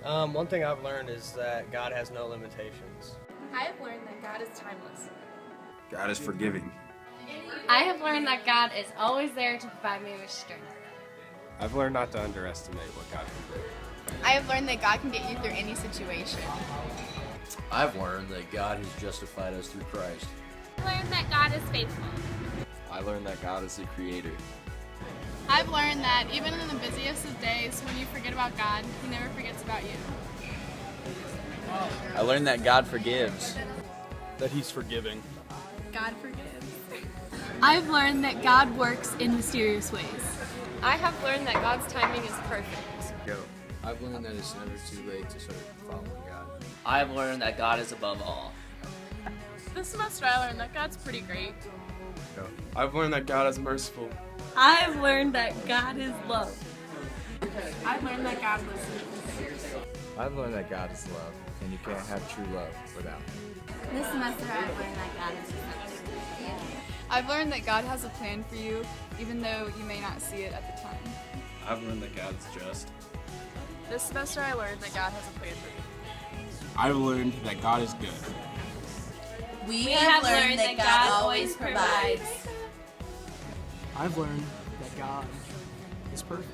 One thing I've learned is that God has no limitations. I have learned that God is timeless. God is forgiving. I have learned that God is always there to provide me with strength. I've learned not to underestimate what God can do. I have learned that God can get you through any situation. I've learned that God has justified us through Christ. I learned that God is faithful. I learned that God is the creator. I've learned that even in the busiest of days, when you forget about God, He never forgets about you. I learned that God forgives. That He's forgiving. God forgives. I've learned that God works in mysterious ways. I have learned that God's timing is perfect. I've learned that it's never too late to start following God. I've learned that God is above all. This semester I learned that God's pretty great. I've learned that God is merciful. I've learned that God is love. I've learned that God listens. I've learned that God is love, and you can't have true love without Him. This semester I've learned that God is accepting. I've learned that God has a plan for you, even though you may not see it at the time. I've learned that God's just. This semester I learned that God has a plan for you. I've learned that God is good. We have learned that God always provides. I've learned that God is perfect.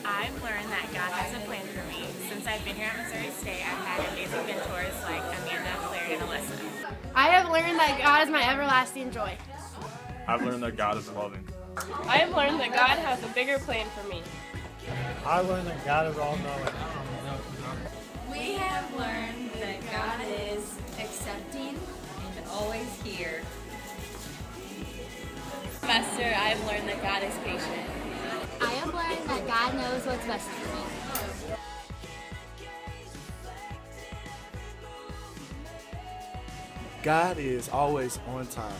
I've learned that God has a plan for me. Since I've been here at Missouri State, I've had amazing mentors like Amanda, Claire, and Alyssa. I have learned that God is my everlasting joy. I've learned that God is loving. I have learned that God has a bigger plan for me. I learned that God is all-knowing. We have learned that God is accepting and always here. This semester I've learned that God is patient. I have learned that God knows what's best for me. God is always on time.